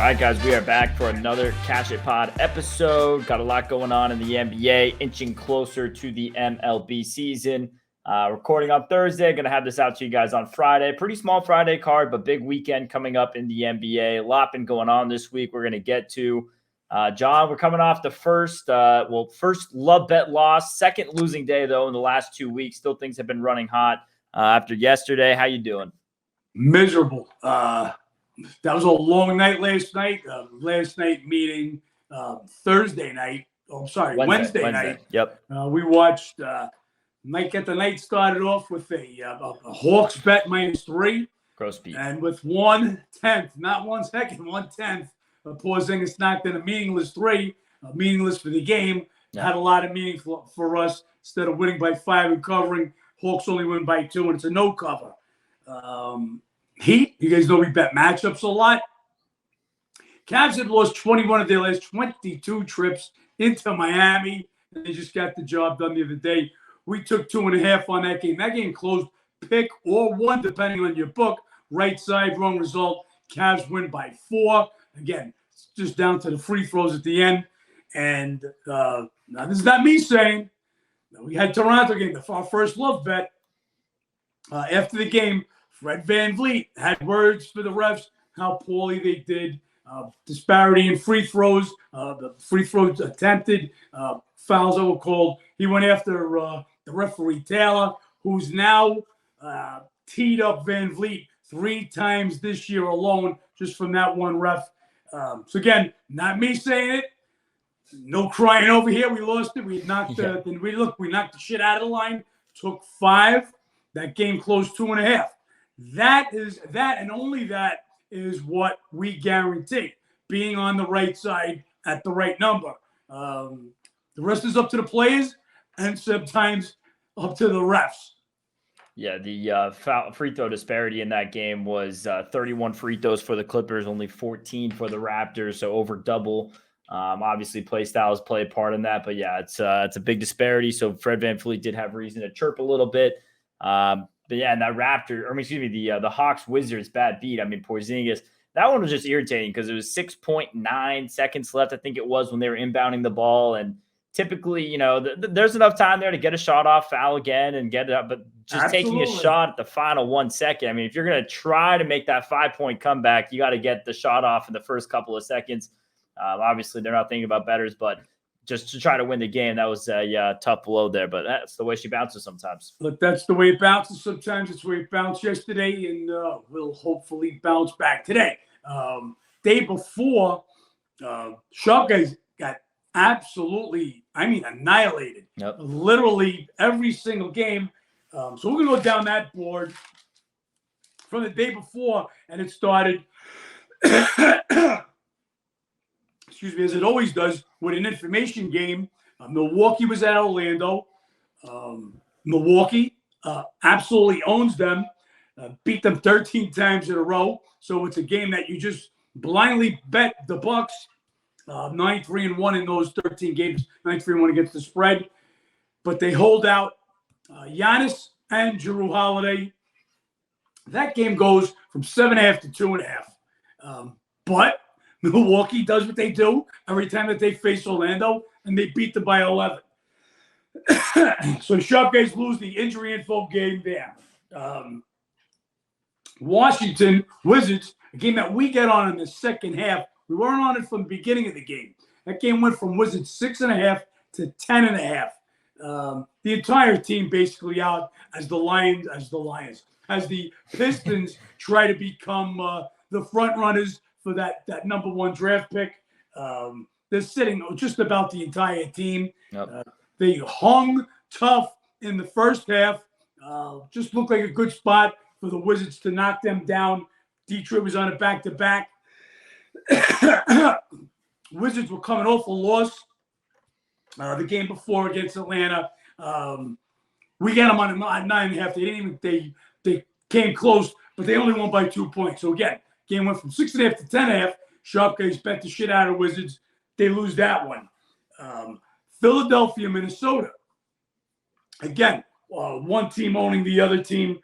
right, guys, we are back for another Cash It Pod episode. Got a lot going on in the NBA, inching closer to the MLB season. Recording on Thursday, going to have this out to you guys on Friday. Pretty small Friday card, but big weekend coming up in the NBA. A lot been going on this week we're going to get to. John, we're coming off the first love bet loss, second losing day, though, in the last 2 weeks. Still things have been running hot after yesterday. How you doing? Miserable. That was a long night last night. Last night meeting Thursday night. Oh, sorry, Wednesday night. Yep. We watched. Might get the night started off with a Hawks bet -3. Gross beat. And with 1/10, not 1 second, 1/10. Porzingis knocked in a meaningless 3, meaningless for the game. Yeah. Had a lot of meaning for us. Instead of winning by 5 and covering, Hawks only win by 2, and it's a no cover. Heat, you guys know we bet matchups a lot. Cavs had lost 21 of their last 22 trips into Miami, and they just got the job done the other day. We took 2.5 on that game. That game closed pick or 1, depending on your book. Right side, wrong result. Cavs win by 4. Again, it's just down to the free throws at the end. And now this is not me saying. We had Toronto game, our first love bet. After the game, Fred VanVleet had words for the refs, how poorly they did. Disparity in free throws, the free throws attempted, fouls that were called. He went after the referee Taylor, who's now teed up VanVleet 3 times this year alone, just from that one ref. So again, not me saying it. No crying over here. We lost it. We knocked we knocked the shit out of the line. Took 5. That game closed 2.5. That and only that is what we guarantee, being on the right side at the right number. The rest is up to the players and sometimes up to the refs. Yeah, the free throw disparity in that game was 31 free throws for the Clippers, only 14 for the Raptors, so over double. Obviously, play styles play a part in that, but yeah, it's a big disparity. So Fred VanVleet did have reason to chirp a little bit. But yeah, and that the Hawks Wizards bad beat. I mean, Porzingis, that one was just irritating because it was 6.9 seconds left, I think it was, when they were inbounding the ball. And typically, there's enough time there to get a shot off, foul again, and get it up. But just taking a shot at the final 1 second. I mean, if you're going to try to make that 5-point comeback, you got to get the shot off in the first couple of seconds. Obviously, they're not thinking about bettors, but just to try to win the game, that was a tough blow there. But that's the way she bounces sometimes. Look, that's the way it bounces sometimes. It's the way it bounced yesterday, and will hopefully bounce back today. Day before, Shark guys got absolutely, annihilated. Yep. Literally every single game. So we're going to go down that board from the day before, and it started, excuse me, as it always does, with an information game. Milwaukee was at Orlando. Milwaukee absolutely owns them, beat them 13 times in a row. So it's a game that you just blindly bet the Bucks. 9-3-1 in those 13 games, 9-3-1 against the spread. But they hold out Giannis and Jrue Holiday. That game goes from 7.5 to 2.5. But Milwaukee does what they do every time that they face Orlando, and they beat them by 11. So Sharp guys lose the injury info game there. Washington Wizards, a game that we get on in the second half. We weren't on it from the beginning of the game. That game went from Wizards 6.5 to 10.5. The entire team basically out as the Pistons try to become the front runners for that number 1 draft pick. They're sitting just about the entire team. Yep. They hung tough in the first half. Just looked like a good spot for the Wizards to knock them down. Detroit was on a back-to-back. Wizards were coming off a loss the game before against Atlanta. We got them on 9.5. They came close, but they only won by 2 points. So again, game went from 6.5 to 10.5. Sharp guys bet the shit out of Wizards. They lose that one. Philadelphia, Minnesota. Again, one team owning the other team.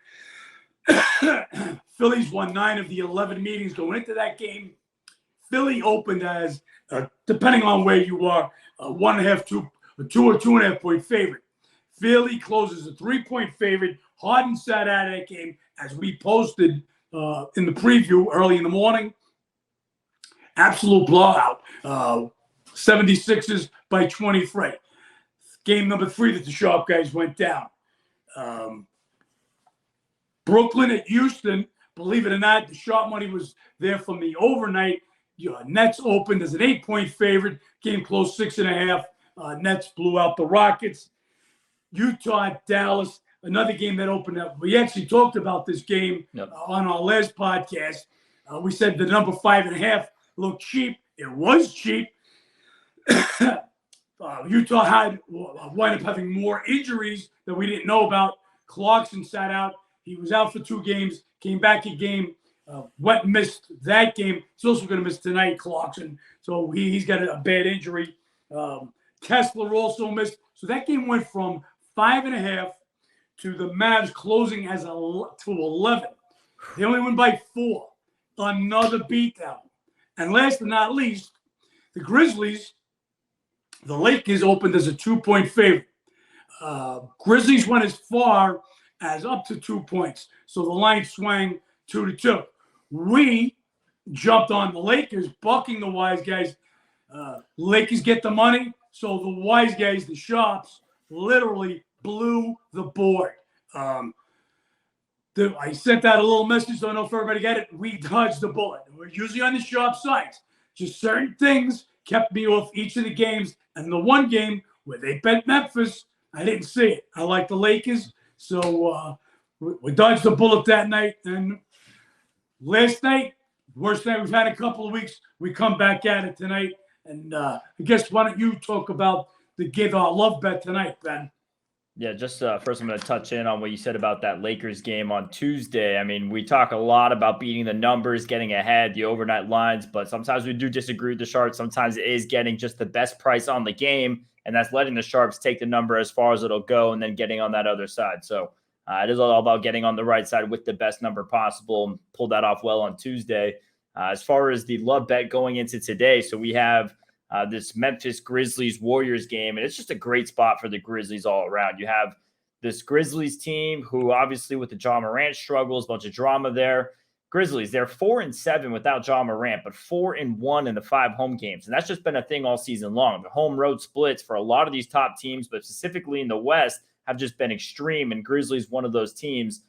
Phillies won 9 of the 11 meetings going into that game. Philly opened as, depending on where you are, 1.5, 2 or 2.5 point favorite. Philly closes a 3-point favorite. Harden sat out of that game, as we posted in the preview early in the morning. Absolute blowout. 76ers by 23. Game number 3 that the Sharp guys went down. Brooklyn at Houston. Believe it or not, the Sharp money was there from the overnight. Nets opened as an 8-point favorite. Game closed 6.5. Nets blew out the Rockets. Utah at Dallas, another game that opened up. We actually talked about this game on our last podcast. We said the number 5.5 looked cheap. It was cheap. Utah had wound up having more injuries that we didn't know about. Clarkson sat out. He was out for 2 games, came back a game. Went and missed that game. He's also going to miss tonight, Clarkson. So he's got a bad injury. Kessler also missed. So that game went from 5.5 to the Mavs closing as to 11. They only win by 4. Another beatdown. And last but not least, the Grizzlies, the Lakers opened as a 2-point favorite. Grizzlies went as far as up to 2 points. So the line swang 2-2. We jumped on the Lakers, bucking the wise guys. Lakers get the money. So the wise guys, the Sharps, literally blew the board. I sent out a little message. Don't know if everybody got it. We dodged the bullet. We're usually on the Sharp sides. Just certain things kept me off each of the games. And the one game where they bet Memphis, I didn't see it. I like the Lakers. So we dodged the bullet that night. And last night, worst night we've had in a couple of weeks, we come back at it tonight. And I guess why don't you talk about the give our love bet tonight, Ben? Yeah, just first I'm going to touch in on what you said about that Lakers game on Tuesday. I mean, we talk a lot about beating the numbers, getting ahead, the overnight lines, but sometimes we do disagree with the Sharps. Sometimes it is getting just the best price on the game, and that's letting the Sharps take the number as far as it'll go and then getting on that other side. So it is all about getting on the right side with the best number possible and pulled that off well on Tuesday. As far as the love bet going into today, so we have this Memphis Grizzlies Warriors game, and it's just a great spot for the Grizzlies all around. You have this Grizzlies team who obviously with the Ja Morant struggles, bunch of drama there. Grizzlies, they're 4-7 without Ja Morant, but 4-1 in the 5 home games. And that's just been a thing all season long. The home road splits for a lot of these top teams, but specifically in the West, have just been extreme. And Grizzlies, one of those teams.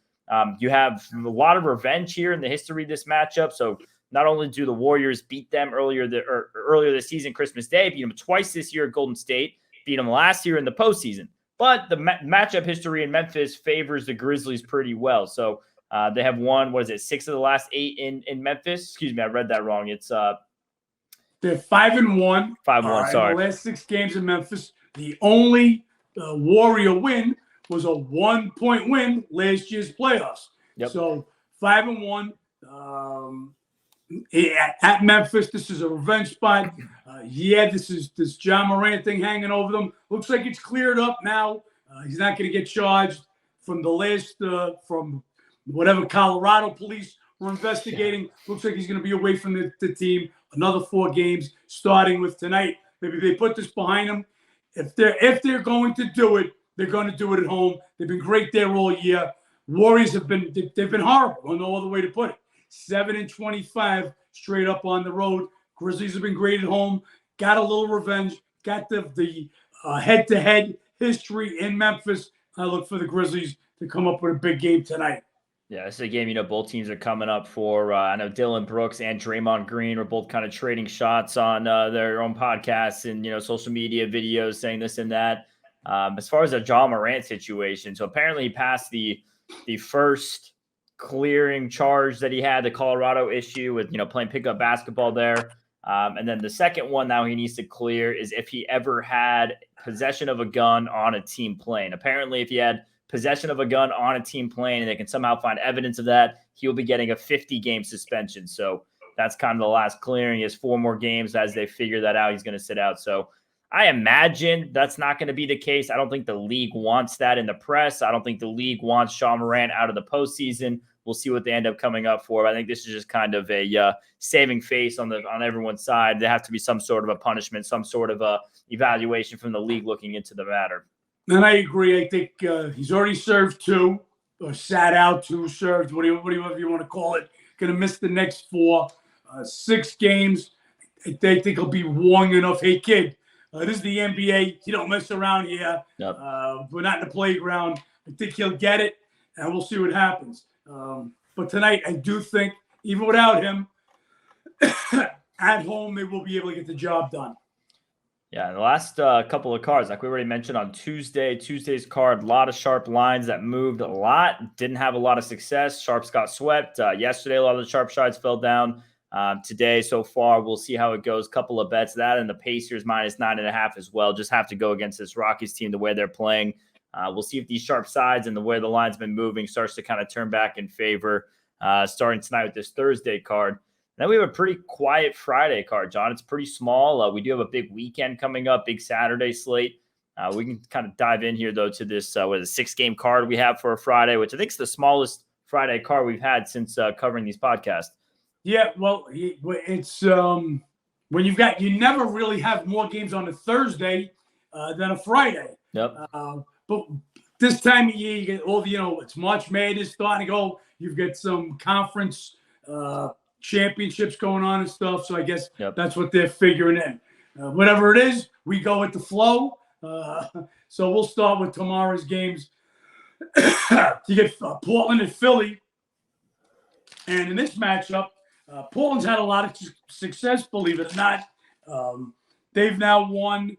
You have a lot of revenge here in the history of this matchup. So not only do the Warriors beat them earlier this season, Christmas Day, beat them twice this year at Golden State, beat them last year in the postseason. But the matchup history in Memphis favors the Grizzlies pretty well. So they have won, 6 of the last 8 in Memphis? Excuse me, I read that wrong. It's they're 5-1. 5-1, sorry. The last 6 games in Memphis, the only Warrior win was a 1-point win last year's playoffs. Yep. So 5-1. At Memphis, this is a revenge spot. This is this Ja Morant thing hanging over them. Looks like it's cleared up now. He's not going to get charged from the last, from whatever Colorado police were investigating. Looks like he's going to be away from the team another 4 games, starting with tonight. Maybe they put this behind them. If they're going to do it, they're going to do it at home. They've been great there all year. Warriors they've been horrible. No other way to put it. 7-25 straight up on the road. Grizzlies have been great at home. Got a little revenge. Got the head-to-head history in Memphis. I look for the Grizzlies to come up with a big game tonight. Yeah, this is a game, both teams are coming up for. I know Dylan Brooks and Draymond Green are both kind of trading shots on their own podcasts and, social media videos saying this and that. As far as the Ja Morant situation, so apparently he passed the first clearing charge that he had, the Colorado issue with, playing pickup basketball there. And then the second one now he needs to clear is if he ever had possession of a gun on a team plane. Apparently, if he had possession of a gun on a team plane and they can somehow find evidence of that, he'll be getting a 50-game suspension. So that's kind of the last clearing. He has 4 more games. As they figure that out, he's going to sit out. So I imagine that's not going to be the case. I don't think the league wants that in the press. I don't think the league wants Ja Morant out of the postseason. we'll see what they end up coming up for. I think this is just kind of a saving face on everyone's side. There have to be some sort of a punishment, some sort of a evaluation from the league looking into the matter. And I agree. I think he's already served 2, or sat out 2, served, whatever you want to call it. Going to miss the next 4, 6 games. They think he'll be warning enough. Hey, kid, this is the NBA. You don't mess around here. Yep. We're not in the playground. I think he'll get it, and we'll see what happens. But tonight, I do think, even without him, at home, they will be able to get the job done. Yeah, and the last couple of cards, like we already mentioned on Tuesday's card, a lot of sharp lines that moved a lot, didn't have a lot of success. Sharps got swept. Yesterday, a lot of the sharp sides fell down. Today, so far, we'll see how it goes. Couple of bets, that and the Pacers -9.5 as well. Just have to go against this Rockies team the way they're playing. We'll see if these sharp sides and the way the line's been moving starts to kind of turn back in favor starting tonight with this Thursday card. Then we have a pretty quiet Friday card, John. It's pretty small. We do have a big weekend coming up, big Saturday slate. We can kind of dive in here, though, to this 6-game card we have for a Friday, which I think is the smallest Friday card we've had since covering these podcasts. Yeah, well, it's when you never really have more games on a Thursday than a Friday. Yep. But this time of year, you get all it's March Madness starting to go. You've got some conference championships going on and stuff. So I guess that's what they're figuring in. Whatever it is, we go with the flow. So we'll start with tomorrow's games. You get Portland and Philly. And in this matchup, Portland's had a lot of success, believe it or not. They've now won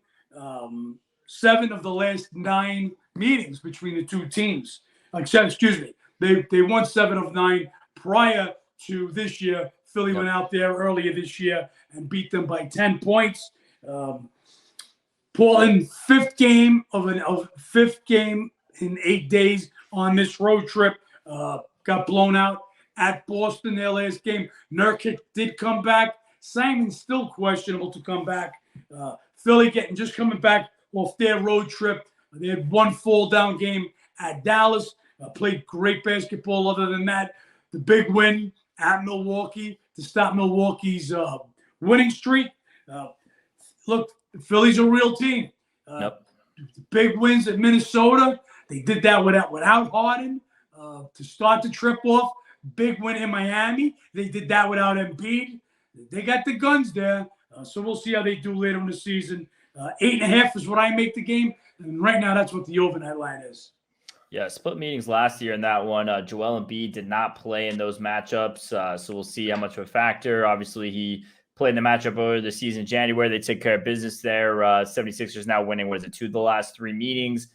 7 of the last 9 meetings between the two teams. Excuse me. They won 7 of 9 prior to this year. Philly went out there earlier this year and beat them by 10 points. Portland, fifth game in 8 days on this road trip. Got blown out at Boston their last game. Nurkic did come back. Simon's still questionable to come back. Philly just coming back off their road trip. They had 1 fall-down game at Dallas. Played great basketball other than that. The big win at Milwaukee to stop Milwaukee's winning streak. Look, Philly's a real team. Big wins at Minnesota. They did that without Harden to start the trip off. Big win in Miami. They did that without Embiid. They got the guns there. So we'll see how they do later in the season. 8.5 is what I make the game. And right now, that's what the overnight line is. Yeah, split meetings last year in that one. Joel Embiid did not play in those matchups. So we'll see how much of a factor. Obviously, he played in the matchup over the season in January. They took care of business there. 76ers now winning, 2 of the last 3 meetings.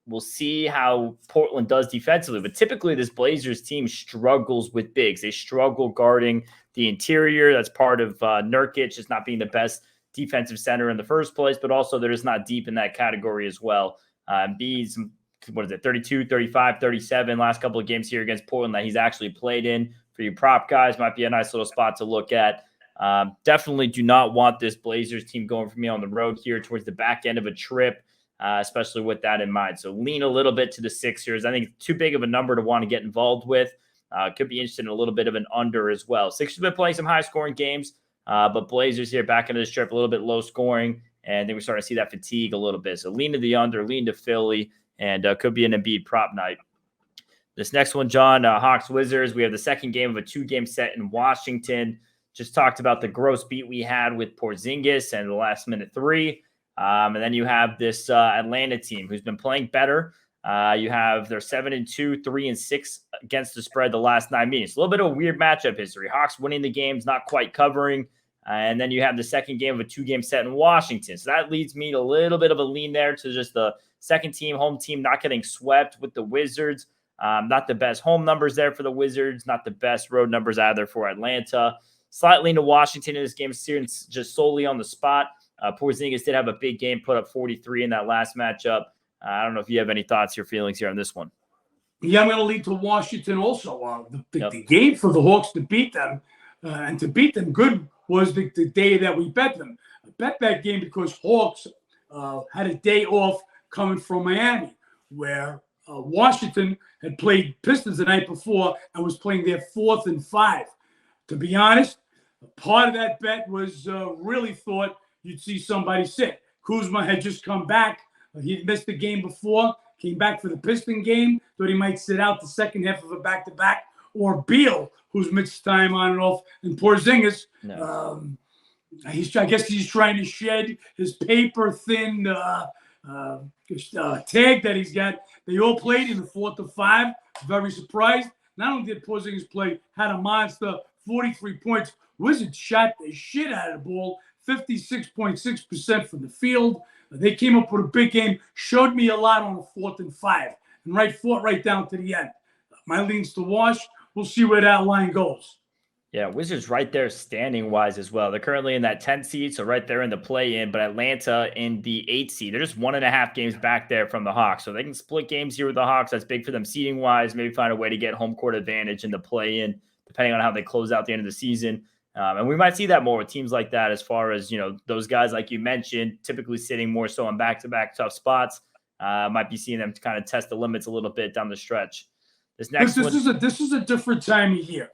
We'll see how Portland does defensively. But typically, this Blazers team struggles with bigs. They struggle guarding the interior. That's part of Nurkic just not being the best defensive center in the first place, but also they're just not deep in that category as well. Embiid's 32, 35, 37 last couple of games here against Portland that he's actually played in. For you prop guys, might be a nice little spot to look at. Definitely do not want this Blazers team going for me on the road here towards the back end of a trip, especially with that in mind. So lean a little bit to the Sixers. I think it's too big of a number to want to get involved with. Could be interested in a little bit of an under as well. Sixers have been playing some high-scoring games, but Blazers here back into this trip a little bit low-scoring, and then we're starting to see that fatigue a little bit. So lean to the under, lean to Philly, and could be an Embiid prop night. This next one, John, Hawks Wizards. We have the second game of a 2-game set in Washington. Just talked about the gross beat we had with Porzingis and the last minute 3. And then you have this Atlanta team who's been playing better. You have their 7-2, 3-6 against the spread the last 9 meetings. A little bit of a weird matchup history. Hawks winning the games, not quite covering. And then you have the second game of a 2-game set in Washington. So that leads me to a little bit of a lean there to just the second team, home team, not getting swept with the Wizards. Not the best home numbers there for the Wizards, not the best road numbers either for Atlanta. Slightly into Washington in this game, just solely on the spot. Porzingis did have a big game, put up 43 in that last matchup. I don't know if you have any thoughts or feelings here on this one. Yeah, I'm going to lead to Washington also. The game for the Hawks to beat them, and to beat them good, was the day that we bet them. I bet that game because Hawks had a day off coming from Miami, where Washington had played Pistons the night before and was playing their 4th and 5. To be honest, part of that bet was really thought you'd see somebody sit. Kuzma had just come back. He'd missed the game before, came back for the Piston game, thought he might sit out the second half of a back-to-back. Or Beal, who's missed time on and off, and Porzingis. No. I guess he's trying to shed his paper-thin tag that he's got. They all played in the 4th to 5. Very surprised. Not only did Porzingis play, had a monster, 43 points. Wizards shot the shit out of the ball, 56.6% from the field. They came up with a big game, showed me a lot on the 4th and 5, and fought right down to the end. My leans to Wash. We'll see where that line goes. Yeah, Wizards right there standing-wise as well. They're currently in that 10th seed, so right there in the play-in, but Atlanta in the 8th seed. They're just 1.5 games back there from the Hawks, so they can split games here with the Hawks. That's big for them seeding-wise, maybe find a way to get home court advantage in the play-in, depending on how they close out the end of the season. And we might see that more with teams like that as far as, those guys like you mentioned, typically sitting more so on back-to-back tough spots. Might be seeing them to kind of test the limits a little bit down the stretch. This is a different time of year.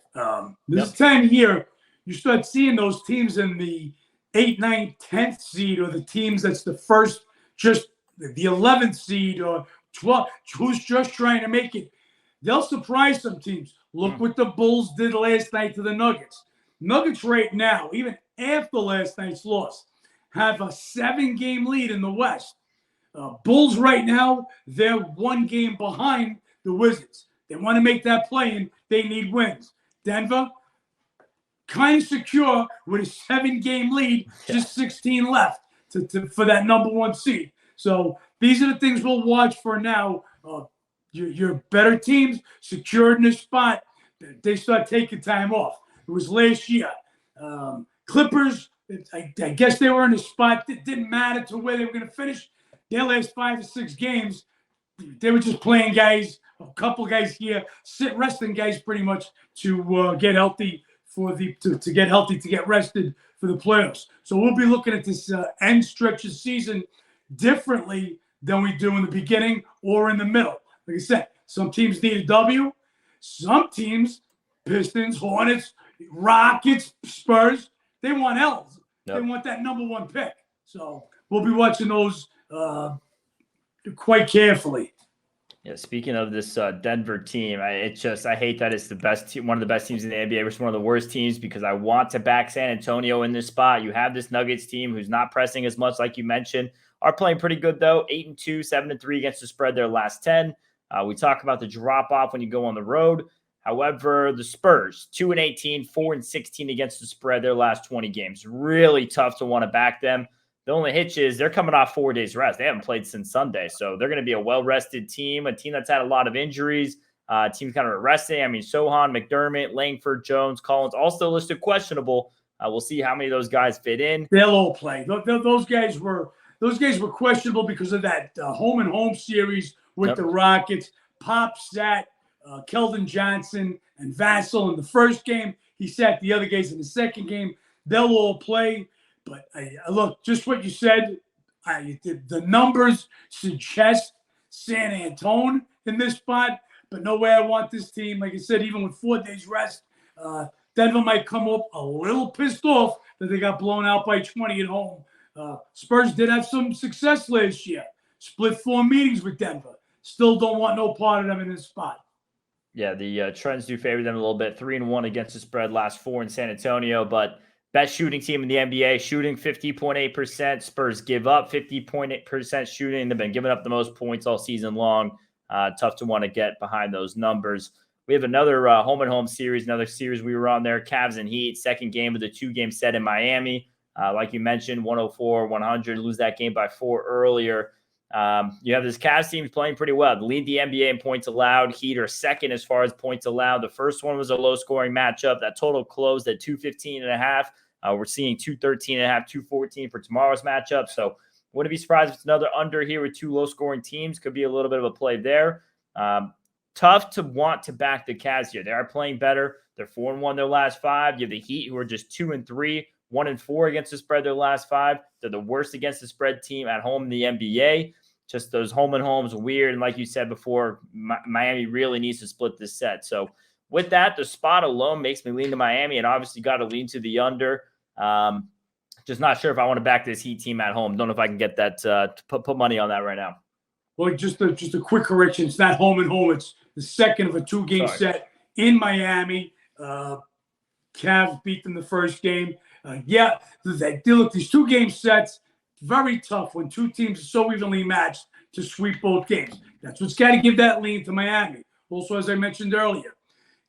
This time of year, you start seeing those teams in the 8th, 9th, 10th seed, or the teams that's the first, just the 11th seed or 12th, who's just trying to make it. They'll surprise some teams. Look what the Bulls did last night to the Nuggets. Nuggets right now, even after last night's loss, have a 7-game lead in the West. Bulls right now, they're 1 game behind the Wizards. They want to make that play-in. They need wins. Denver, kind of secure with a 7-game lead, just 16 left for that number 1 seed. So these are the things we'll watch for now. Your better teams secured in a spot, they start taking time off. It was last year. Clippers, I guess they were in a spot that didn't matter to where they were going to finish. Their last 5 or 6 games, they were just playing guys, a couple guys here, resting guys pretty much to get healthy to get rested for the playoffs. So we'll be looking at this end stretch of season differently than we do in the beginning or in the middle. Like I said, some teams need a W. Some teams, Pistons, Hornets, Rockets, Spurs, they want L's. Yep. They want that number 1 pick. So we'll be watching those quite carefully. Yeah, speaking of this Denver team, I hate that it's the best team, one of the best teams in the NBA versus one of the worst teams, because I want to back San Antonio in this spot. You have this Nuggets team who's not pressing as much, like you mentioned, are playing pretty good though. 8-2, 7-3 against the spread their last 10. We talk about the drop off when you go on the road. However, the Spurs 2-18, 4-16 against the spread their last 20 games. Really tough to want to back them. The only hitch is they're coming off 4 days rest. They haven't played since Sunday. So they're going to be a well-rested team, a team that's had a lot of injuries, team kind of resting. I mean, Sohan, McDermott, Langford, Jones, Collins, all still listed questionable. We'll see how many of those guys fit in. They'll all play. Those guys were questionable because of that home and home series with the Rockets. Pop sat Keldon Johnson and Vassell in the first game. He sat the other guys in the second game. They'll all play. But look, just what you said, the numbers suggest San Antonio in this spot, but no way I want this team. Like I said, even with 4 days rest, Denver might come up a little pissed off that they got blown out by 20 at home. Spurs did have some success last year. Split 4 meetings with Denver. Still don't want no part of them in this spot. Yeah, the trends do favor them a little bit. 3-1 against the spread, last 4 in San Antonio, but best shooting team in the NBA, shooting 50.8%. Spurs give up 50.8% shooting. They've been giving up the most points all season long. Tough to want to get behind those numbers. We have another home-and-home series, another series we were on there, Cavs and Heat, second game of the 2-game set in Miami. Like you mentioned, 104-100, lose that game by 4 earlier. You have this Cavs team playing pretty well. They lead the NBA in points allowed. Heat are second as far as points allowed. The first one was a low-scoring matchup. That total closed at 215.5. We're seeing 213.5, 214 for tomorrow's matchup. So wouldn't be surprised if it's another under here with 2 low-scoring teams. Could be a little bit of a play there. Tough to want to back the Cavs here. They are playing better. They're 4-1 their last 5. You have the Heat, who are just 2-3, 1-4 against the spread their last 5. They're the worst against the spread team at home in the NBA. just those home and homes weird. And like you said before, Miami really needs to split this set. So with that, the spot alone makes me lean to Miami, and obviously got to lean to the under. Just not sure if I want to back this Heat team at home. Don't know if I can get that to put money on that right now. Well, just a quick correction. It's not home and home. It's the second of a 2-game set in Miami. Cavs beat them the first game. Look, these 2-game sets, very tough when two teams are so evenly matched to sweep both games. That's what's got to give that lean to Miami. Also, as I mentioned earlier,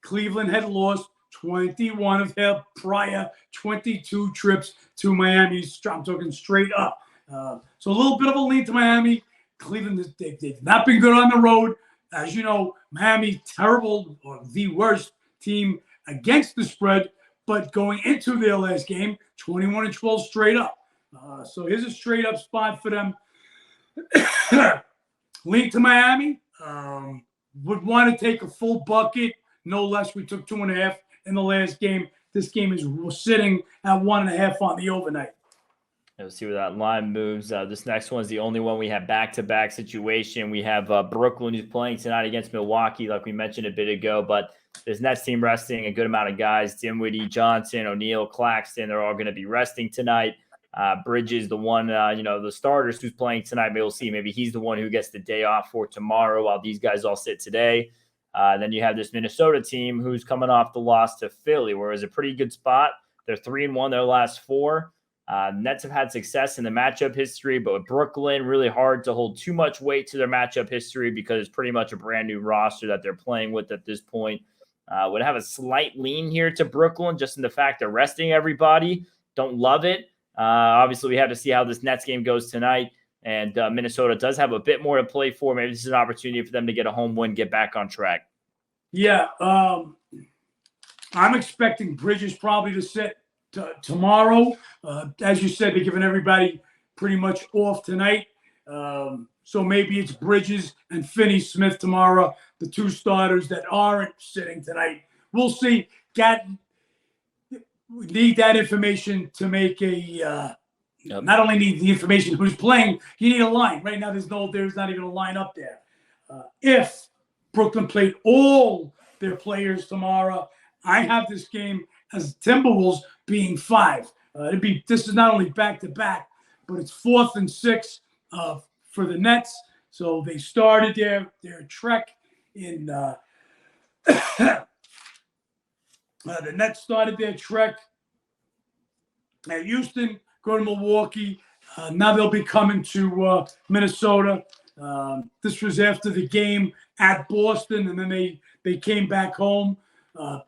Cleveland had lost 21 of their prior 22 trips to Miami. I'm talking straight up. So a little bit of a lean to Miami. Cleveland, they've not been good on the road. As you know, Miami, terrible or the worst team against the spread, but going into their last game, 21-12 straight up. So here's a straight up spot for them. Lean to Miami. Would want to take a full bucket, no less. We took 2.5 in the last game. This game is sitting at 1.5 on the overnight. We'll see where that line moves. This next one is the only one we have back-to-back situation. We have Brooklyn, who's playing tonight against Milwaukee, like we mentioned a bit ago. But this Nets team resting a good amount of guys. Dinwiddie, Johnson, O'Neal, Claxton, they're all going to be resting tonight. Bridges, the one, the starters who's playing tonight. Maybe we'll see. Maybe he's the one who gets the day off for tomorrow while these guys all sit today. Then you have this Minnesota team who's coming off the loss to Philly, where it was a pretty good spot. They're 3-1 their last 4. Nets have had success in the matchup history, but with Brooklyn, really hard to hold too much weight to their matchup history because it's pretty much a brand new roster that they're playing with at this point. Would have a slight lean here to Brooklyn just in the fact they're resting everybody. Don't love it. Obviously, we have to see how this Nets game goes tonight, and Minnesota does have a bit more to play for. Maybe this is an opportunity for them to get a home win, get back on track. Yeah, I'm expecting Bridges probably to sit tomorrow. As you said, they're giving everybody pretty much off tonight. So maybe it's Bridges and Finney-Smith tomorrow, the 2 starters that aren't sitting tonight. We'll see. We need that information to make a not only need the information who's playing, you need a line. Right now, there's not even a line up there. If Brooklyn played all their players tomorrow, I have this game as Timberwolves being 5. This is not only back-to-back, but it's 4th and 6 for the Nets. So they started their trek in the Nets started their trek at Houston, go to Milwaukee. Now they'll be coming to Minnesota. This was after the game at Boston, and then they came back home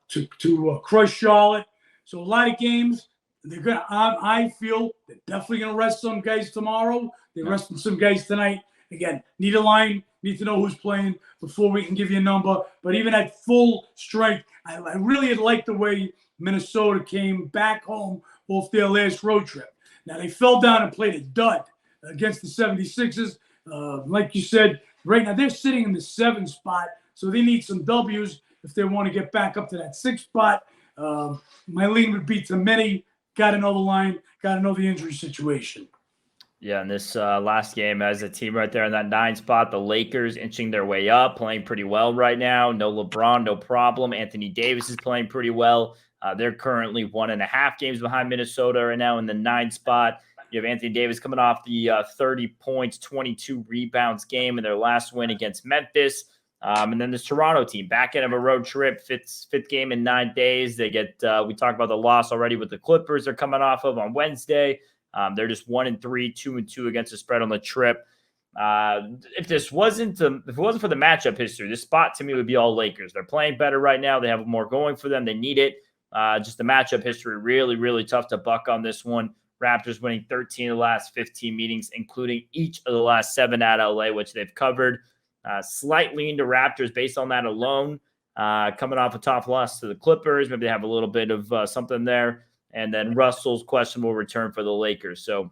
to crush Charlotte. So a lot of games. They're gonna. I feel they're definitely gonna rest some guys tomorrow. They're resting some guys tonight. Again, need a line. Need to know who's playing before we can give you a number. But even at full strength, I really liked the way Minnesota came back home off their last road trip. Now, they fell down and played a dud against the 76ers. Like you said, right now they're sitting in the 7 spot, so they need some W's if they want to get back up to that 6 spot. My lean would be to many. Got to know the line, got to know the injury situation. Yeah, and this last game as a team right there in that 9 spot, the Lakers inching their way up, playing pretty well right now. No LeBron, no problem. Anthony Davis is playing pretty well. They're currently 1.5 games behind Minnesota right now in the 9 spot. You have Anthony Davis coming off the 30 points, 22 rebounds game in their last win against Memphis. And then this Toronto team, back end of a road trip, fifth game in 9 days. They get, we talked about the loss already with the Clippers they're coming off of on Wednesday. They're just 1-3, 2-2 against the spread on the trip. If it wasn't for the matchup history, this spot to me would be all Lakers. They're playing better right now. They have more going for them. They need it. Just the matchup history, really, really tough to buck on this one. Raptors winning 13 of the last 15 meetings, including each of the last 7 at LA, which they've covered. Slight lean to Raptors based on that alone. Coming off a tough loss to the Clippers. Maybe they have a little bit of something there. And then Russell's questionable return for the Lakers. So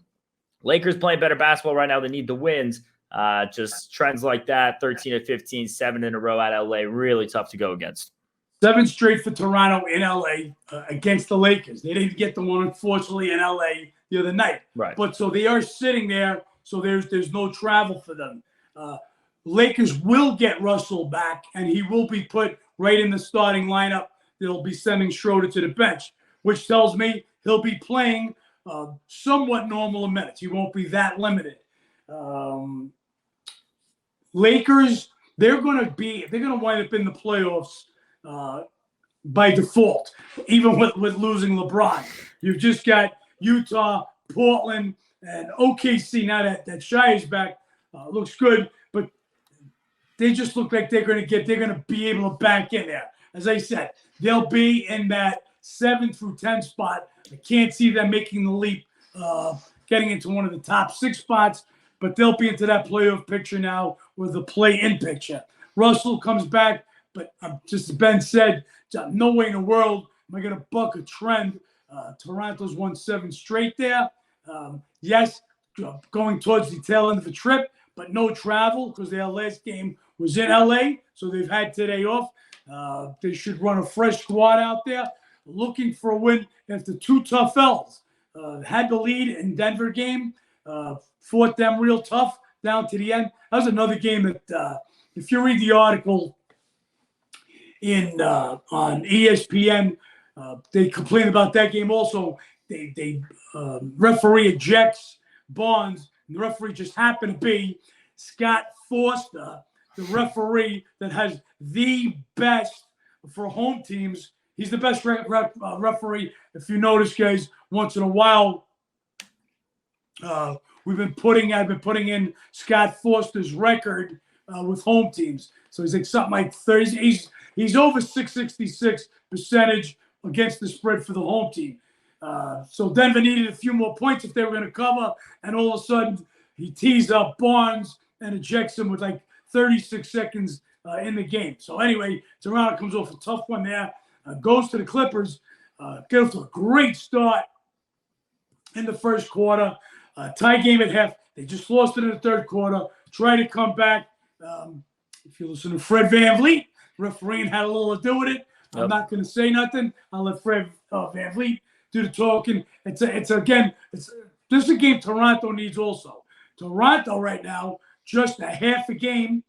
Lakers playing better basketball right now. They need the wins. Just trends like that, 13 of 15, 7 in a row at LA, really tough to go against. 7 straight for Toronto in LA against the Lakers. They didn't get the one, unfortunately, in LA the other night. Right. But so they are sitting there so there's no travel for them. Lakers will get Russell back, and he will be put right in the starting lineup. They'll be sending Schroeder to the bench, which tells me he'll be playing somewhat normal minutes. He won't be that limited. Lakers, they're going to wind up in the playoffs by default, even with losing LeBron. You've just got Utah, Portland, and OKC. Now that Shai is back, looks good, but they just look like they're going to be able to back in there. As I said, they'll be in that 7 through 10 spot. I can't see them making the leap, getting into one of the top 6 spots, but they'll be into that playoff picture now with the play-in picture. Russell comes back, but just as Ben said, no way in the world am I going to buck a trend. Toronto's won 7 straight there. Yes, going towards the tail end of the trip, but no travel because their last game was in LA, so they've had today off. They should run a fresh squad out there, looking for a win after 2 tough L's. Had the lead in Denver game, fought them real tough down to the end. That was another game that, if you read the article on ESPN, they complained about that game also. They referee ejects Barnes, and the referee just happened to be Scott Foster, the referee that has the best for home teams. He's the best referee. If you notice, guys, once in a while, I've been putting in Scott Foster's record with home teams. So he's like something like 30. He's over 666 percentage against the spread for the home team. So Denver needed a few more points if they were going to cover, and all of a sudden he tees up Barnes and ejects him with like 36 seconds in the game. So anyway, Toronto comes off a tough one there, goes to the Clippers, get off to a great start in the first quarter, tie game at half. They just lost it in the third quarter, try to come back. If you listen to Fred VanVleet, refereeing had a little to do with it. Yep. I'm not going to say nothing. I'll let Fred VanVleet do the talking. This is a game Toronto needs also. Toronto right now, just a half a game.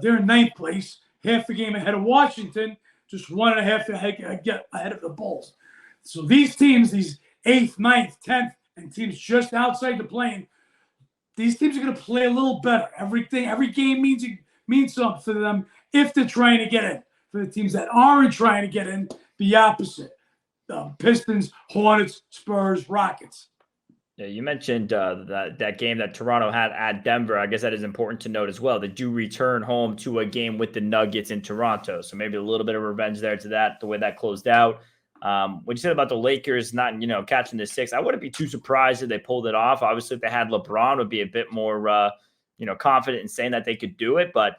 They're in 9th place, half a game ahead of Washington, just 1.5 ahead of the Bulls. So these teams, these 8th, 9th, 10th, and teams just outside the play-in, these teams are going to play a little better. Every game means something for them if they're trying to get in. For the teams that aren't trying to get in, the opposite. Pistons, Hornets, Spurs, Rockets. Yeah, you mentioned that game that Toronto had at Denver. I guess that is important to note as well. They do return home to a game with the Nuggets in Toronto. So maybe a little bit of revenge there to that, the way that closed out. What you said about the Lakers not, catching the 6, I wouldn't be too surprised if they pulled it off. Obviously, if they had LeBron, would be a bit more, confident in saying that they could do it. But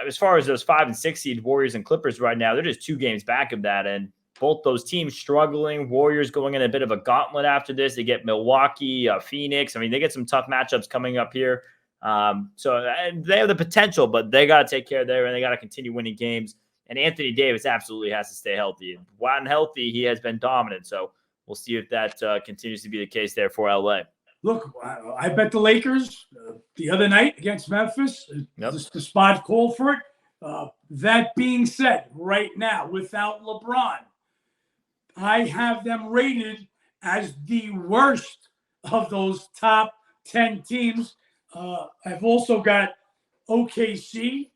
as far as those 5 and 6 seed Warriors and Clippers right now, they're just 2 games back of that. And both those teams struggling. Warriors going in a bit of a gauntlet after this. They get Milwaukee, Phoenix. I mean, they get some tough matchups coming up here. So they have the potential, but they got to take care of there, and they got to continue winning games. And Anthony Davis absolutely has to stay healthy. And while healthy, he has been dominant. So we'll see if that continues to be the case there for LA. Look, I bet the Lakers the other night against Memphis. Yep. The spot called for it. That being said, right now, without LeBron, I have them rated as the worst of those top 10 teams. I've also got OKC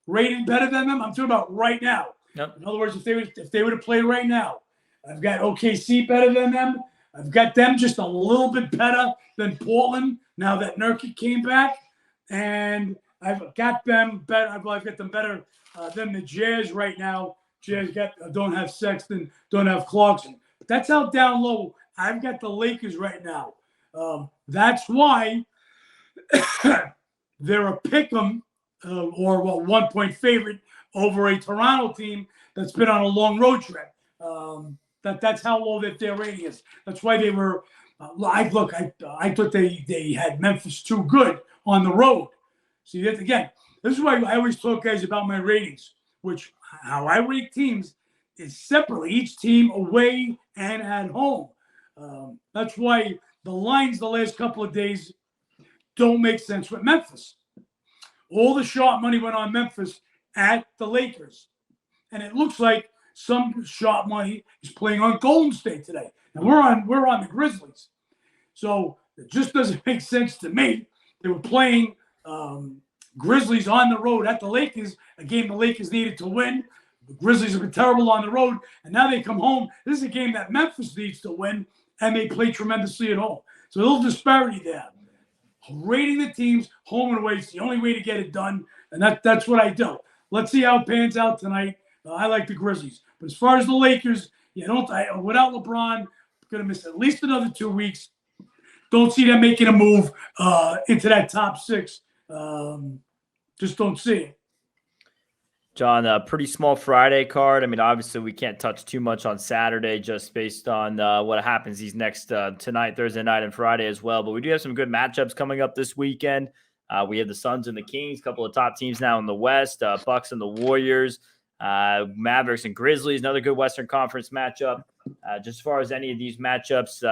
rated better than them. I'm talking about right now. Yep. In other words, if they were to play right now, I've got OKC better than them. I've got them just a little bit better than Portland now that Nurkic came back, and I've got them better. I've got them better than the Jazz right now. Jazz don't have Sexton, don't have Clarkson. But that's how down low I've got the Lakers right now. That's why they're a pick'em or 1-point favorite over a Toronto team that's been on a long road trip. That's how low that their rating is. That's why they were. I thought they had Memphis too good on the road. See that again. This is why I always talk, guys, about my ratings, which how I rate teams is separately, each team away and at home. That's why the lines the last couple of days don't make sense with Memphis. All the sharp money went on Memphis at the Lakers. And it looks like some sharp money is playing on Golden State today. And we're on the Grizzlies. So it just doesn't make sense to me. They were playing Grizzlies on the road at the Lakers, a game the Lakers needed to win. The Grizzlies have been terrible on the road, and now they come home. This is a game that Memphis needs to win, and they play tremendously at home. So a little disparity there. Rating the teams home and away is the only way to get it done, and that's what I do. Let's see how it pans out tonight. I like the Grizzlies. But as far as the Lakers, without LeBron, going to miss at least another 2 weeks. Don't see them making a move into that top 6. Just don't see it. John, a pretty small Friday card. I mean, obviously we can't touch too much on Saturday just based on what happens these next tonight, Thursday night, and Friday as well. But we do have some good matchups coming up this weekend. We have the Suns and the Kings, a couple of top teams now in the West, Bucks and the Warriors, Mavericks and Grizzlies, another good Western Conference matchup. Just as far as any of these matchups,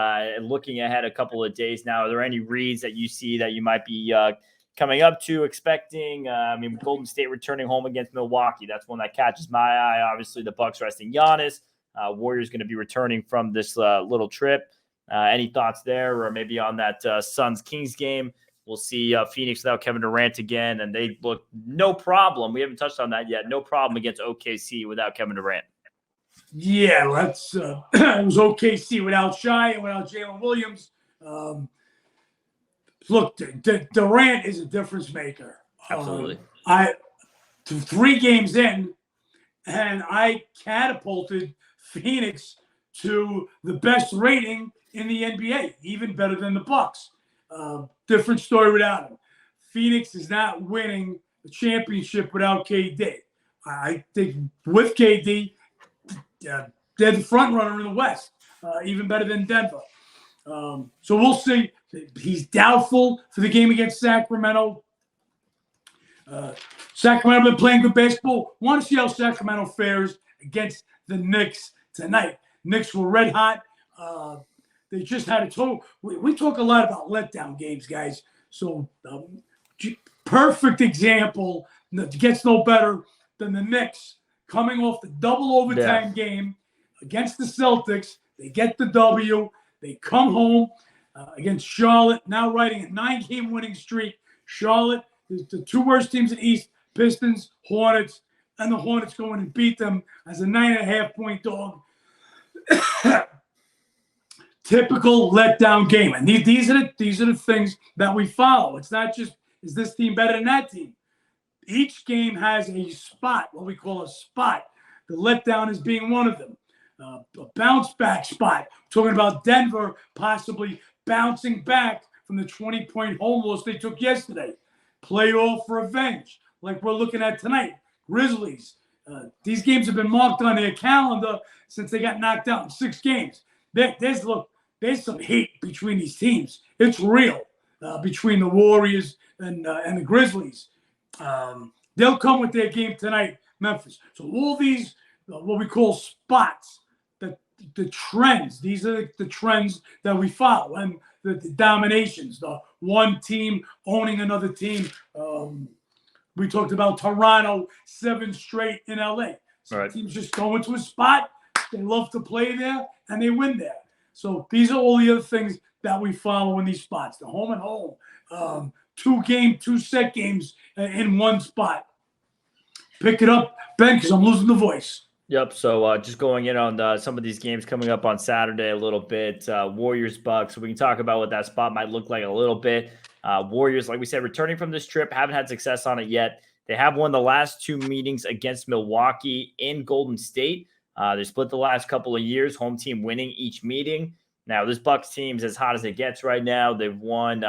looking ahead a couple of days now, are there any reads that you see that you might be coming up to, expecting? Golden State returning home against Milwaukee. That's one that catches my eye. Obviously, the Bucks resting Giannis. Warriors going to be returning from this little trip. Any thoughts there, or maybe on that Suns-Kings game? We'll see Phoenix without Kevin Durant again, and they look no problem. We haven't touched on that yet. No problem against OKC without Kevin Durant. Yeah, that's it was OKC without Shai and without Jalen Williams. Look, Durant is a difference maker. Absolutely. 3 games in, and I catapulted Phoenix to the best rating in the NBA, even better than the Bucks. Different story without him. Phoenix is not winning the championship without KD. I think with KD, they're the front runner in the West, even better than Denver. So we'll see. He's doubtful for the game against Sacramento. Sacramento been playing good basketball. Want to see how Sacramento fares against the Knicks tonight. Knicks were red hot. They just had a total. We talk a lot about letdown games, guys. So perfect example. Gets no better than the Knicks coming off the double overtime game against the Celtics. They get the W. They come home against Charlotte, now riding a 9-game winning streak. Charlotte is the 2 worst teams in the East, Pistons, Hornets, and the Hornets go in and beat them as a 9.5-point dog. Typical letdown game. And these are the things that we follow. It's not just, is this team better than that team? Each game has a spot, what we call a spot. The letdown is being one of them. A bounce back spot. Talking about Denver possibly bouncing back from the 20-point home loss they took yesterday. Playoff revenge, like we're looking at tonight. Grizzlies. These games have been marked on their calendar since they got knocked out in 6 games. There's some hate between these teams. It's real between the Warriors and the Grizzlies. They'll come with their game tonight, Memphis. So all these, what we call spots, the trends, these are the trends that we follow, and the dominations, the one team owning another team. We talked about Toronto, 7 straight in LA. So right. Teams just go into a spot, they love to play there, and they win there. So these are all the other things that we follow in these spots, the home and home. 2 set games in one spot. Pick it up, Ben, because I'm losing the voice. Yep. So just going in on some of these games coming up on Saturday a little bit. Warriors, Bucks. So we can talk about what that spot might look like a little bit. Warriors, like we said, returning from this trip, haven't had success on it yet. They have won the last 2 meetings against Milwaukee in Golden State. They split the last couple of years, home team winning each meeting. Now, this Bucks team's as hot as it gets right now. They've won,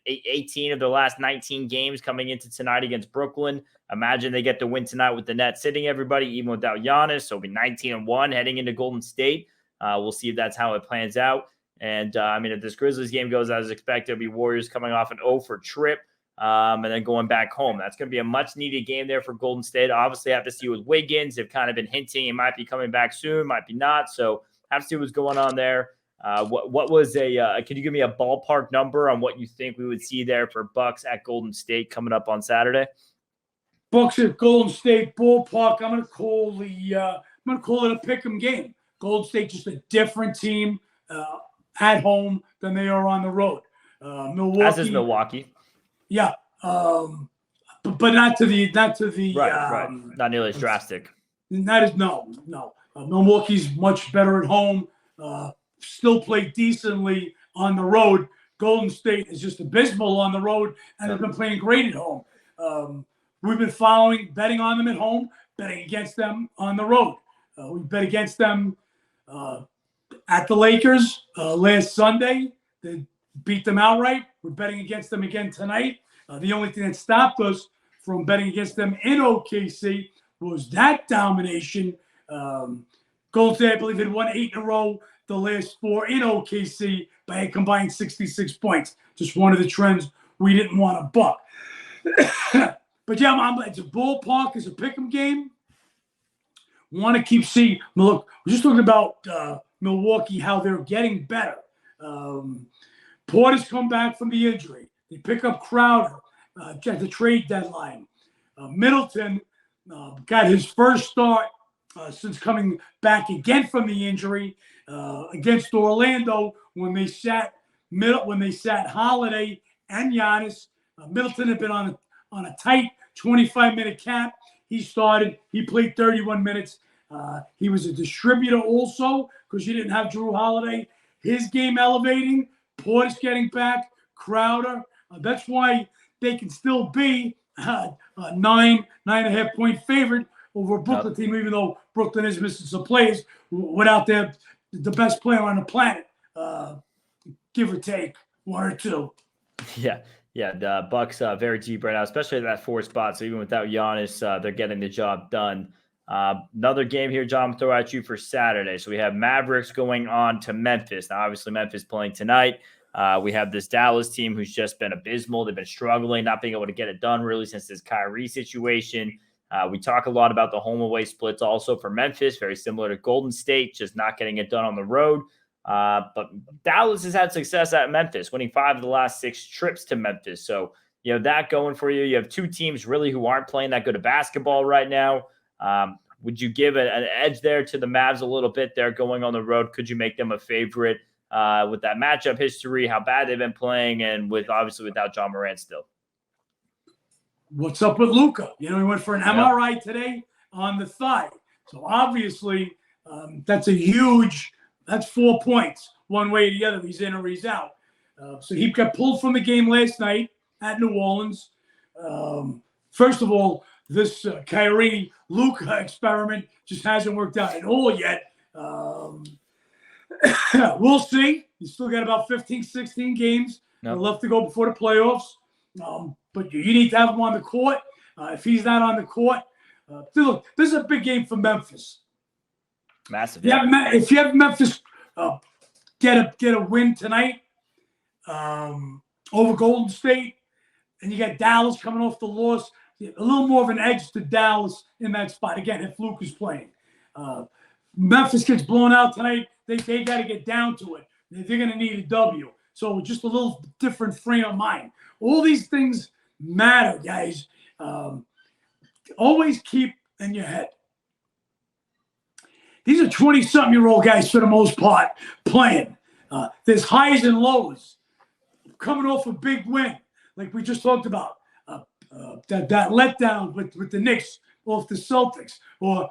18 of their last 19 games coming into tonight against Brooklyn. Imagine they get the win tonight with the Nets sitting everybody, even without Giannis. So it'll be 19-1 heading into Golden State. We'll see if that's how it plans out. And, if this Grizzlies game goes as expected, it'll be Warriors coming off an 0-for trip and then going back home. That's going to be a much-needed game there for Golden State. Obviously, have to see with Wiggins. They've kind of been hinting he might be coming back soon, might be not. So have to see what's going on there. What was can you give me a ballpark number on what you think we would see there for Bucks at Golden State coming up on Saturday? Bucks at Golden State ballpark. I'm gonna call it a pick'em game. Golden State just a different team at home than they are on the road. Milwaukee, as is Milwaukee. Yeah, but not to the right. Not nearly as drastic. No. Milwaukee's much better at home. Still play decently on the road. Golden State is just abysmal on the road and has been playing great at home. We've been betting on them at home, betting against them on the road. We bet against them at the Lakers last Sunday. They beat them outright. We're betting against them again tonight. The only thing that stopped us from betting against them in OKC was that domination. Golden State, I believe, had won 8 in a row, the last 4 in OKC by a combined 66 points. Just one of the trends we didn't want to buck. But yeah, it's a ballpark, it's a pick'em game. Want to keep seeing. Look, we're just talking about Milwaukee, how they're getting better. Porter's come back from the injury. They pick up Crowder at the trade deadline. Middleton got his first start since coming back again from the injury against Orlando when they sat Holiday and Giannis. Middleton had been on a tight 25-minute cap. He started. He played 31 minutes. He was a distributor also because you didn't have Drew Holiday. His game elevating. Portis getting back. Crowder. That's why they can still be a 9.5 point favorite over a Brooklyn team, even though Brooklyn is missing some players without the best player on the planet, give or take 1 or 2. Yeah, the Bucks very deep right now, especially at that 4 spot. So even without Giannis, they're getting the job done. Another game here, John, throw at you for Saturday. So we have Mavericks going on to Memphis. Now, obviously, Memphis playing tonight. We have this Dallas team who's just been abysmal. They've been struggling, not being able to get it done really since this Kyrie situation. We talk a lot about the home-away splits also for Memphis, very similar to Golden State, just not getting it done on the road. But Dallas has had success at Memphis, winning 5 of the last 6 trips to Memphis. So you have that going for you. You have 2 teams really who aren't playing that good of basketball right now. Would you give an edge there to the Mavs a little bit there going on the road? Could you make them a favorite with that matchup history, how bad they've been playing, and obviously without John Morant still? What's up with Luka? He went for an MRI today on the thigh. So obviously that's 4 points one way or the other. He's in or he's out. So he got pulled from the game last night at New Orleans. First of all, this Kyrie Luka experiment just hasn't worked out at all yet. We'll see. He's still got about 15, 16 games left to go before the playoffs. But you need to have him on the court. If he's not on the court, look, this is a big game for Memphis. Massive. If you have Memphis get a win tonight over Golden State, and you got Dallas coming off the loss, a little more of an edge to Dallas in that spot. Again, if Luke is playing. Memphis gets blown out tonight, they got to get down to it. They're going to need a W. So just a little different frame of mind. All these things matter, guys. Always keep in your head. These are 20-something-year-old guys for the most part playing. There's highs and lows. Coming off a big win, like we just talked about. That letdown with the Knicks off the Celtics. Or,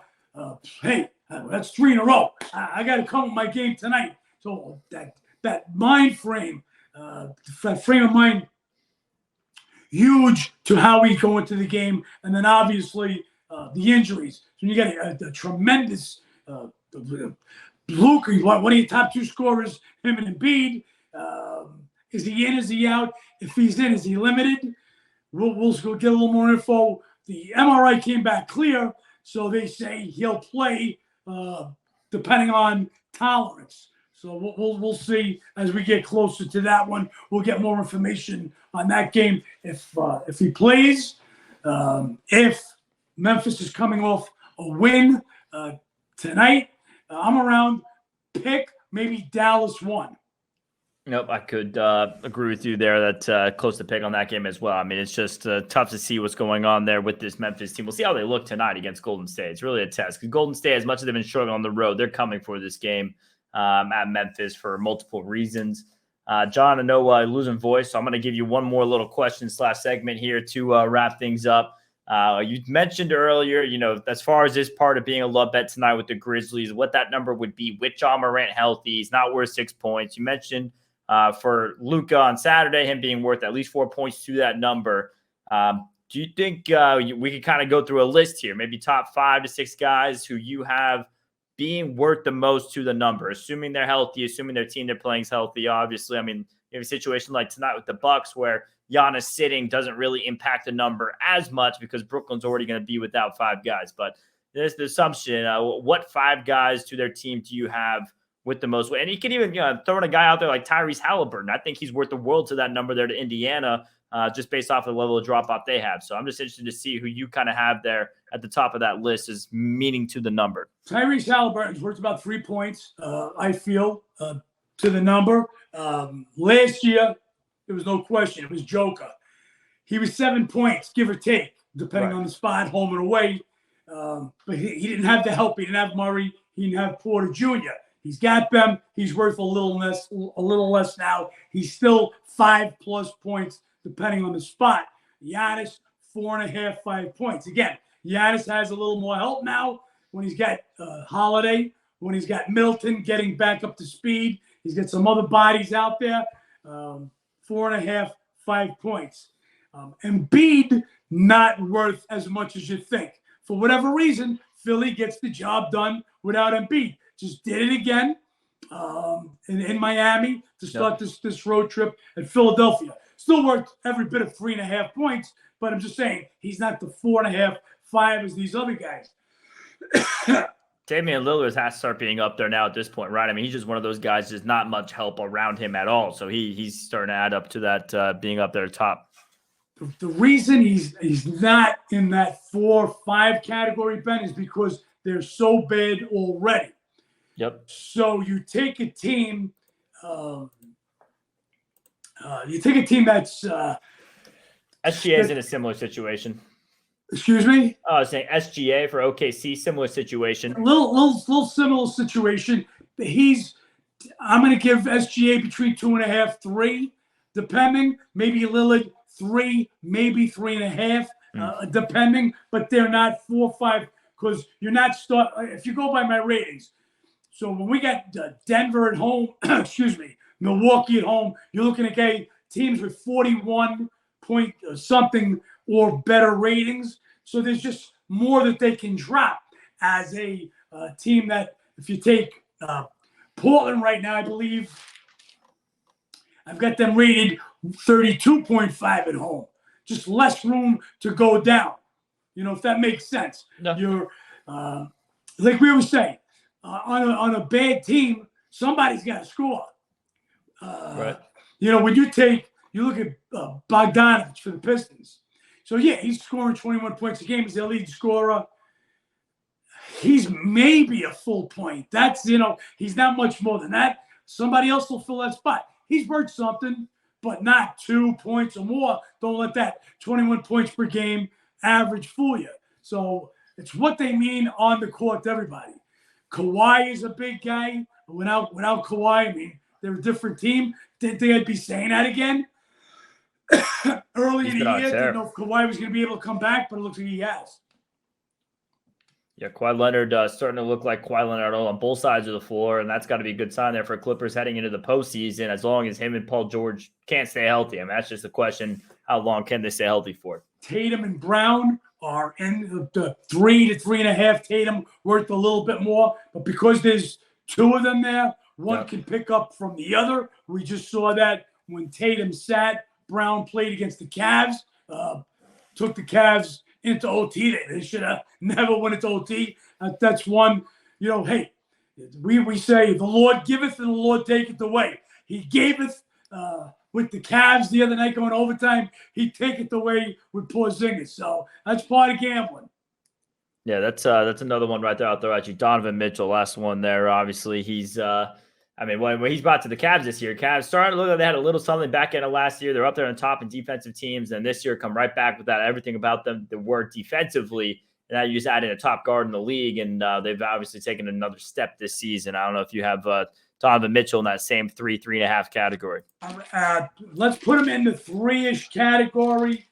hey, that's 3 in a row. I got to come with my game tonight. So that mind frame, that frame of mind, huge to how we go into the game. And then obviously the injuries. So you got a tremendous Luka, one of your top 2 scorers, him and Embiid. Is he in? Is he out? If he's in, is he limited? We'll get a little more info. The MRI came back clear, so they say he'll play depending on tolerance. So we'll see as we get closer to that one. We'll get more information on that game if he plays. If Memphis is coming off a win tonight, I'm around pick maybe Dallas 1. Nope, I could agree with you there. That close to pick on that game as well. I mean, it's just tough to see what's going on there with this Memphis team. We'll see how they look tonight against Golden State. It's really a test because Golden State, as much as they've been struggling on the road, they're coming for this game at Memphis for multiple reasons. John, I know losing voice, so I'm going to give you one more little question / segment here to wrap things up. You mentioned earlier, as far as this part of being a love bet tonight with the Grizzlies, what that number would be with Ja Morant healthy. He's not worth 6 points. You mentioned for Luka on Saturday, him being worth at least 4 points to that number. Do you think we could kind of go through a list here, maybe top 5 to 6 guys who you have being worth the most to the number, assuming they're healthy, assuming their team they're playing is healthy? Obviously, I mean, you have a situation like tonight with the Bucks where Giannis sitting doesn't really impact the number as much because Brooklyn's already going to be without 5 guys. But there's the assumption, what 5 guys to their team do you have with the most? And you can even throw in a guy out there like Tyrese Halliburton. I think he's worth the world to that number there to Indiana, just based off the level of drop-off they have. So I'm just interested to see who you kind of have there at the top of that list as meaning to the number. Tyrese Halliburton's worth about 3 points, I feel, to the number. Last year, there was no question. It was Joker. He was 7 points, give or take, depending on the spot, home and away. But he didn't have the help. He didn't have Murray. He didn't have Porter Jr. He's got them. He's worth a little less now. He's still 5+ points, depending on the spot. Giannis, 4.5, 5 points. Again, Giannis has a little more help now when he's got Holiday, when he's got Middleton getting back up to speed. He's got some other bodies out there. 4.5, 5 points. Embiid, not worth as much as you think. For whatever reason, Philly gets the job done without Embiid. Just did it again in Miami to start this road trip at Philadelphia. Still worth every bit of 3.5 points, but I'm just saying he's not the 4.5, 5 as these other guys. Damian Lillard has to start being up there now at this point, right? I mean, he's just one of those guys. There's not much help around him at all, so he's starting to add up to that being up there top. The reason he's not in that 4, 5 category, Ben, is because they're so bad already. Yep. So you take a team. That's SGA is in a similar situation. Excuse me? I was saying SGA for OKC, similar situation. Little similar situation. I'm going to give SGA between 2.5, 3, depending. Maybe Lillard 3, maybe 3.5, depending. But they're not 4, 5 because you're not if you go by my ratings. So when we got Denver at home, Milwaukee at home, you're looking at teams with 41 point something or better ratings. So there's just more that they can drop as a team that, if you take Portland right now, I believe I've got them rated 32.5 at home. Just less room to go down. If that makes sense. No. You're like we were saying, on a bad team, somebody's got to score. Right. When you look at Bogdanovich for the Pistons. So, yeah, he's scoring 21 points a game. He's their lead scorer. He's maybe a full point. That's, he's not much more than that. Somebody else will fill that spot. He's worth something, but not 2 points or more. Don't let that 21 points per game average fool you. So it's what they mean on the court to everybody. Kawhi is a big guy. Without Kawhi, I mean, they're a different team. Didn't think I'd be saying that again. Early in the year, didn't know if Kawhi was going to be able to come back, but it looks like he has. Yeah, Kawhi Leonard starting to look like Kawhi Leonard on both sides of the floor, and that's got to be a good sign there for Clippers heading into the postseason, as long as him and Paul George can't stay healthy. I mean, that's just the question, how long can they stay healthy for? Tatum and Brown are in the 3 to 3.5. Tatum worth a little bit more, but because there's 2 of them there, one can pick up from the other. We just saw that when Tatum sat, Brown played against the Cavs, took the Cavs into OT. They should have never went into OT. That's one, hey, we say the Lord giveth and the Lord taketh away. He gaveth with the Cavs the other night going overtime. He taketh away with Porzingis. So that's part of gambling. Yeah, that's another one right there out there. Actually, Donovan Mitchell, last one there. Obviously, he's I mean, when he's brought to the Cavs this year, Cavs started to look like they had a little something back end of last year. They're up there on top in defensive teams, and this year come right back with that. Everything about them that work defensively, and now you just add in a top guard in the league, and they've obviously taken another step this season. I don't know if you have Donovan Mitchell in that same 3.5 category. Let's put him in the 3-ish category,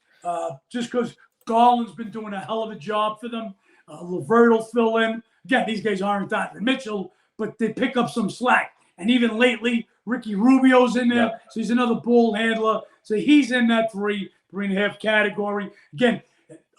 just because Garland's been doing a hell of a job for them. LeVert will fill in. Again, these guys aren't Donovan Mitchell, but they pick up some slack. And even lately, Ricky Rubio's in there, so he's another ball handler. So he's in that 3.5 category. Again,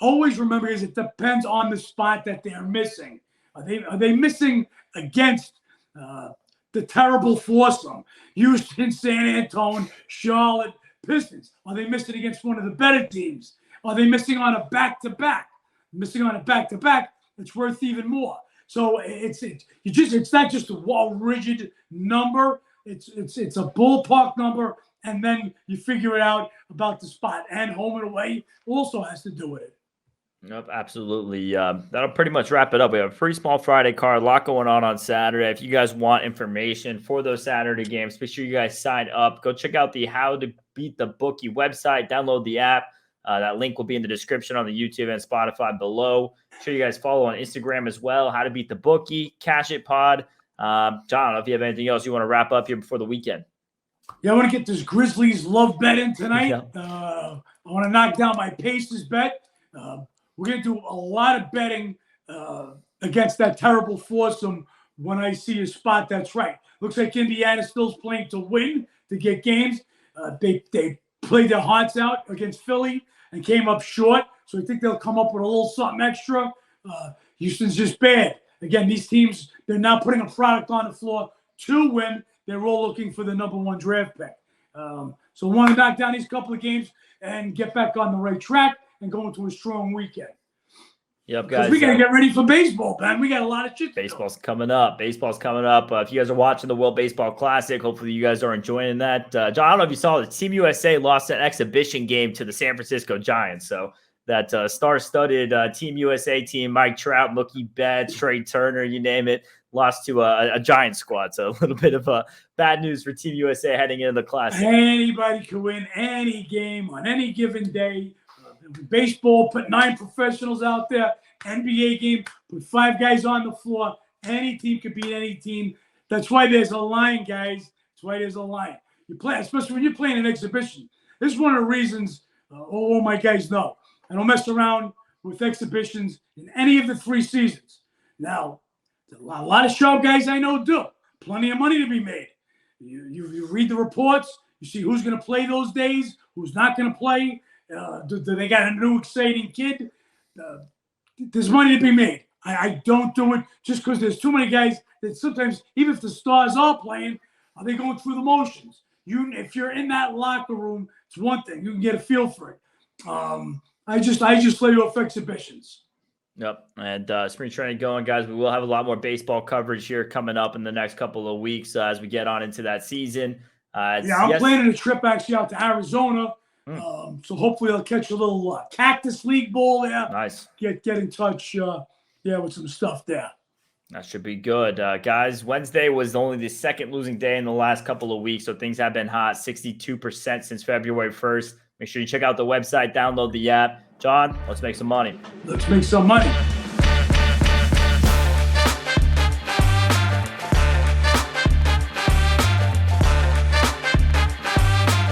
always remember is it depends on the spot that they're missing. Are they missing against the terrible foursome? Houston, San Antonio, Charlotte, Pistons. Are they missing against one of the better teams? Are they missing on a back-to-back? Missing on a back-to-back, it's worth even more. So it's not just a wall rigid number. It's a ballpark number, and then you figure it out about the spot. And home and away also has to do with it. Nope, absolutely. That'll pretty much wrap it up. We have a pretty small Friday card, a lot going on Saturday. If you guys want information for those Saturday games, make sure you guys sign up. Go check out the How to Beat the Bookie website. Download the app. That link will be in the description on the YouTube and Spotify below. Make sure you guys follow on Instagram as well. How to Beat the Bookie, Cash It Pod. John, I don't know if you have anything else you want to wrap up here before the weekend. Yeah, I want to get this Grizzlies love bet in tonight. Yeah. I want to knock down my Pacers bet. We're going to do a lot of betting against that terrible foursome when I see a spot that's right. Looks like Indiana still's playing to win, to get games. They played their hearts out against Philly and came up short. So I think they'll come up with a little something extra. Houston's just bad. Again, these teams, they're now putting a product on the floor to win. They're all looking for the number 1 draft pick. So I want to knock down these couple of games and get back on the right track and go into a strong weekend. Yep, guys. We got to get ready for baseball, man. We got a lot of shit. Baseball's coming up. If you guys are watching the World Baseball Classic, hopefully you guys are enjoying that. John, I don't know if you saw the Team USA lost an exhibition game to the San Francisco Giants. So that star-studded Team USA team, Mike Trout, Mookie Betts, Trey Turner, you name it, lost to a Giant squad. So a little bit of bad news for Team USA heading into the Classic. Anybody can win any game on any given day. Baseball, put 9 professionals out there. NBA game, put 5 guys on the floor. Any team could beat any team. That's why there's a line, guys. That's why there's a line. You play, especially when you're playing an exhibition. This is one of the reasons all my guys know. I don't mess around with exhibitions in any of the 3 seasons. Now, a lot of sharp guys I know do. Plenty of money to be made. You read the reports. You see who's going to play those days, who's not going to play. Do they got a new exciting kid? There's money to be made. I don't do it just because there's too many guys that sometimes, even if the stars are playing, are they going through the motions? If you're in that locker room, it's one thing. You can get a feel for it. I just lay off exhibitions. Yep. And spring training going, guys. We will have a lot more baseball coverage here coming up in the next couple of weeks as we get on into that season. I'm planning a trip actually out to Arizona. So hopefully I'll catch a little Cactus League ball there. Nice. Get in touch, with some stuff there. That should be good. Guys, Wednesday was only the second losing day in the last couple of weeks, so things have been hot, 62% since February 1st. Make sure you check out the website, download the app. John, let's make some money. Let's make some money.